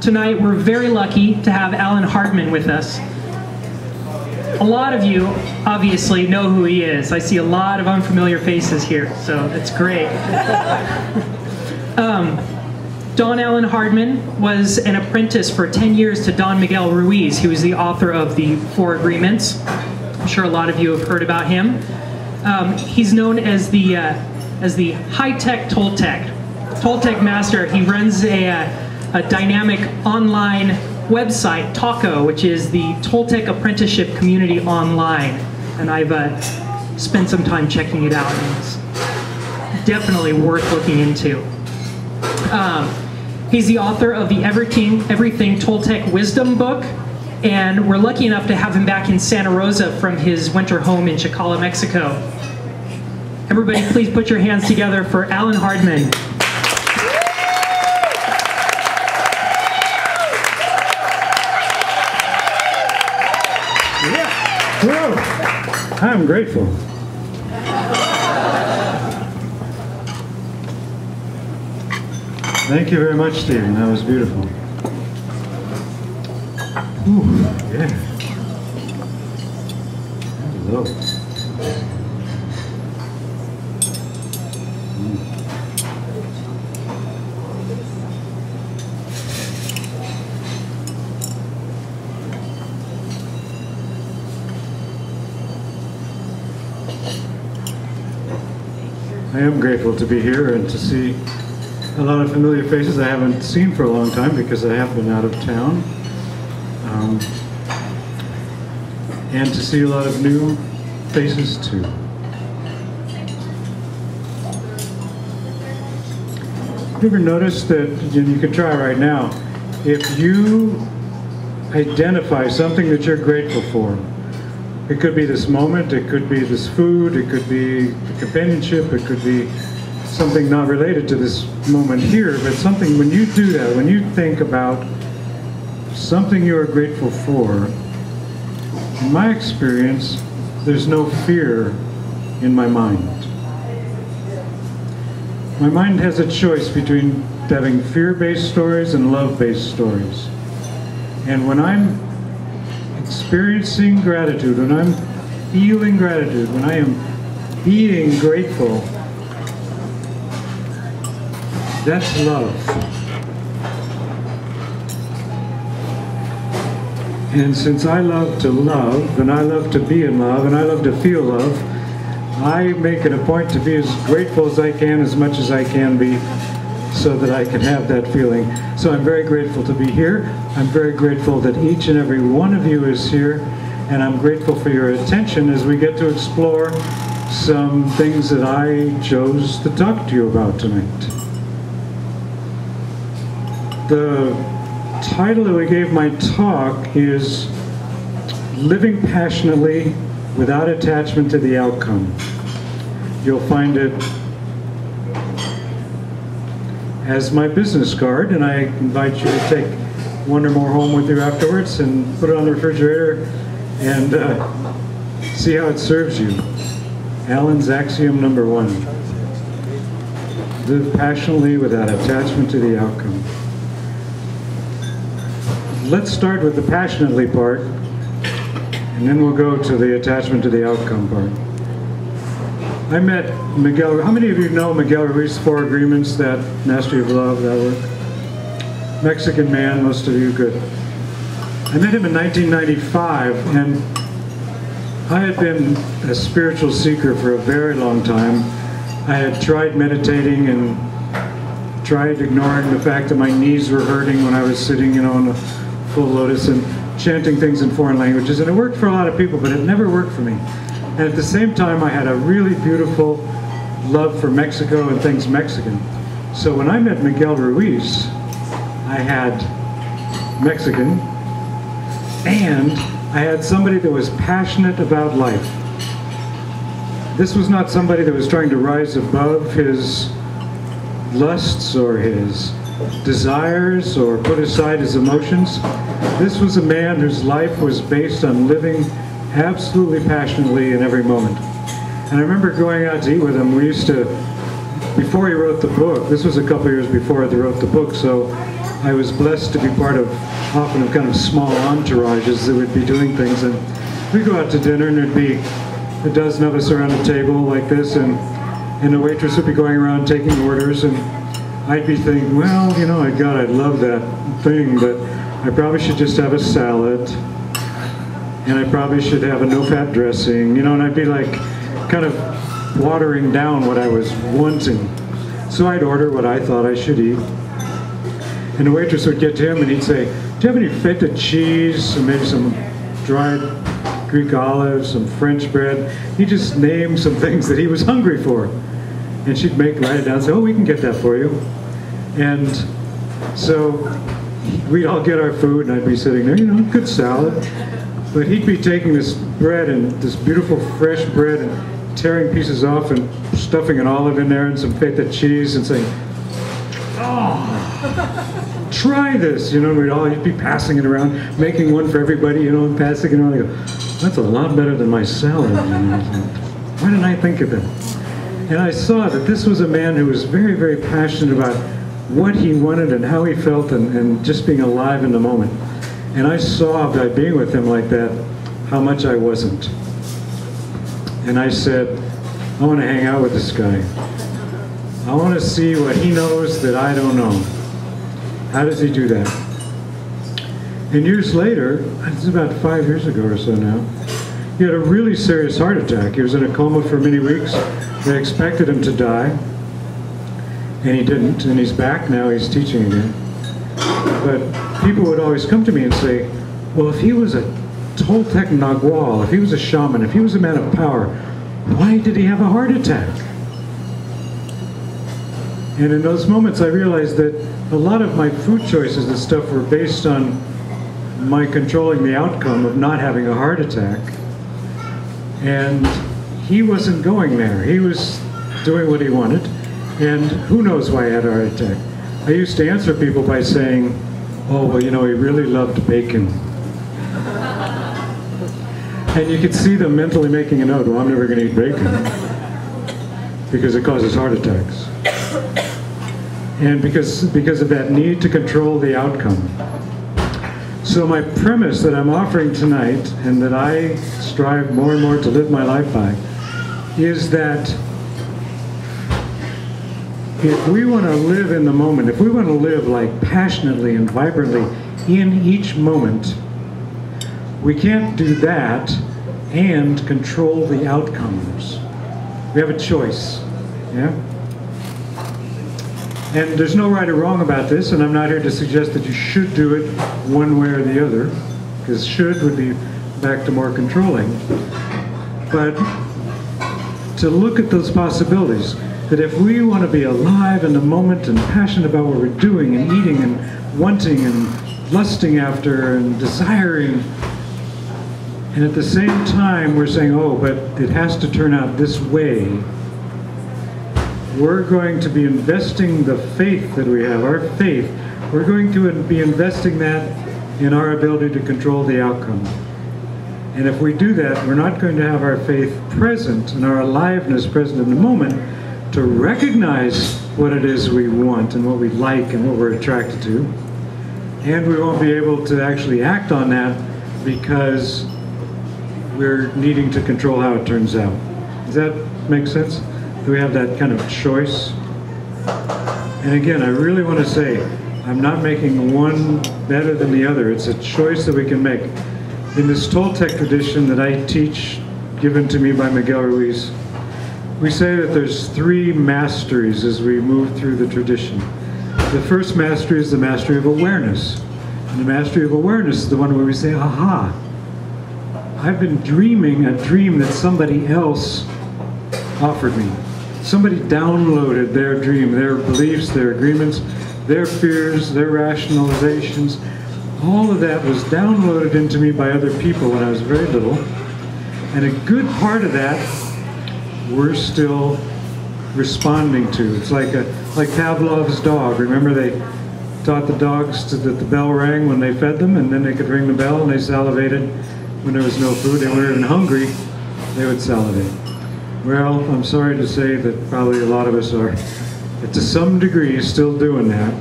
Tonight we're very lucky to have Alan Hardman with us. A lot of you obviously know who he is. I see a lot of unfamiliar faces here, so it's great. Don Alan Hardman was an apprentice for 10 years to Don Miguel Ruiz, who is the author of the Four Agreements. I'm sure a lot of you have heard about him. He's known as the high-tech Toltec. Toltec master. He runs a dynamic online website, Taco, which is the Toltec apprenticeship community online. And I've spent some time checking it out, and it's definitely worth looking into. He's the author of the Everything Toltec Wisdom book, and we're lucky enough to have him back in Santa Rosa from his winter home in Chicala, Mexico. Everybody please put your hands together for Alan Hardman. Hello. I'm grateful. Thank you very much, Stephen. That was beautiful. Ooh, yeah. Hello. I am grateful to be here and to see a lot of familiar faces I haven't seen for a long time because I have been out of town. And to see a lot of new faces too. Have you ever noticed that, you can try right now, if you identify something that you're grateful for, it could be this moment, it could be this food, it could be the companionship, it could be something not related to this moment here, but something, when you do that, when you think about something you are grateful for, in my experience, there's no fear in my mind. My mind has a choice between having fear-based stories and love-based stories. And when I'm experiencing gratitude, when I'm feeling gratitude, when I am being grateful, that's love. And since I love to love, and I love to be in love, and I love to feel love, I make it a point to be as grateful as I can, as much as I can be, so that I can have that feeling. So I'm very grateful to be here. I'm very grateful that each and every one of you is here, and I'm grateful for your attention as we get to explore some things that I chose to talk to you about tonight. The title that we gave my talk is Living Passionately Without Attachment to the Outcome. You'll find it as my business card, and I invite you to take one or more home with you afterwards and put it on the refrigerator and see how it serves you. Alan's axiom number 1. Live passionately without attachment to the outcome. Let's start with the passionately part, and then we'll go to the attachment to the outcome part. I met Miguel. How many of you know Miguel Ruiz's Four Agreements, that Mastery of Love, that work? Mexican man, most of you, good. I met him in 1995, and I had been a spiritual seeker for a very long time. I had tried meditating and tried ignoring the fact that my knees were hurting when I was sitting, on a full lotus and chanting things in foreign languages, and it worked for a lot of people, but it never worked for me. And at the same time, I had a really beautiful love for Mexico and things Mexican. So when I met Miguel Ruiz, I had Mexican, and I had somebody that was passionate about life. This was not somebody that was trying to rise above his lusts or his desires or put aside his emotions. This was a man whose life was based on living absolutely passionately in every moment. And I remember going out to eat with him. We used to, before he wrote the book, this was a couple years before he wrote the book, so I was blessed to be part of often of kind of small entourages that would be doing things. And we'd go out to dinner and there'd be a dozen of us around a table like this, and the waitress would be going around taking orders, and I'd be thinking, well, you know, God, I'd love that thing, but I probably should just have a salad, and I probably should have a no-fat dressing, you know, and I'd be like kind of watering down what I was wanting. So I'd order what I thought I should eat. And the waitress would get to him and he'd say, do you have any feta cheese, and maybe some dried Greek olives, some French bread? He just named some things that he was hungry for. And she'd write it down and say, oh, we can get that for you. And so we'd all get our food and I'd be sitting there, you know, good salad. But he'd be taking this bread, and this beautiful fresh bread, and tearing pieces off and stuffing an olive in there and some feta cheese and saying, oh, try this, you know, and he'd be passing it around, making one for everybody, you know, and passing it around. I go, that's a lot better than my salad. You know? Why didn't I think of it? And I saw that this was a man who was very, very passionate about what he wanted and how he felt, and just being alive in the moment. And I saw by being with him like that how much I wasn't. And I said, I want to hang out with this guy. I want to see what he knows that I don't know. How does he do that? And years later, it's about 5 years ago or so now, he had a really serious heart attack. He was in a coma for many weeks. They expected him to die, and he didn't. And he's back now, he's teaching again. But people would always come to me and say, well, if he was a Toltec Nagual, if he was a shaman, if he was a man of power, why did he have a heart attack? And in those moments I realized that a lot of my food choices and stuff were based on my controlling the outcome of not having a heart attack. And he wasn't going there. He was doing what he wanted. And who knows why he had a heart attack. I used to answer people by saying, oh, well, you know, he really loved bacon. And you could see them mentally making a note, well, I'm never going to eat bacon because it causes heart attacks. And because of that need to control the outcome. So my premise that I'm offering tonight, and that I strive more and more to live my life by, is that if we want to live in the moment, if we want to live like passionately and vibrantly in each moment, we can't do that and control the outcomes. We have a choice, yeah? And there's no right or wrong about this, and I'm not here to suggest that you should do it one way or the other, because should would be back to more controlling. But to look at those possibilities, that if we want to be alive in the moment and passionate about what we're doing and eating and wanting and lusting after and desiring, and at the same time we're saying, oh, but it has to turn out this way, we're going to be investing the faith that we have, our faith, we're going to be investing that in our ability to control the outcome. And if we do that, we're not going to have our faith present and our aliveness present in the moment to recognize what it is we want and what we like and what we're attracted to. And we won't be able to actually act on that because we're needing to control how it turns out. Does that make sense? Do we have that kind of choice? And again, I really want to say, I'm not making one better than the other. It's a choice that we can make. In this Toltec tradition that I teach, given to me by Miguel Ruiz, we say that there's 3 masteries as we move through the tradition. The first mastery is the mastery of awareness. And the mastery of awareness is the one where we say, aha, I've been dreaming a dream that somebody else offered me. Somebody downloaded their dream, their beliefs, their agreements, their fears, their rationalizations. All of that was downloaded into me by other people when I was very little. And a good part of that we're still responding to. It's like Pavlov's dog. Remember they taught the dogs that the bell rang when they fed them, and then they could ring the bell and they salivated when there was no food. They weren't even hungry, they would salivate. Well, I'm sorry to say that probably a lot of us are, to some degree, still doing that.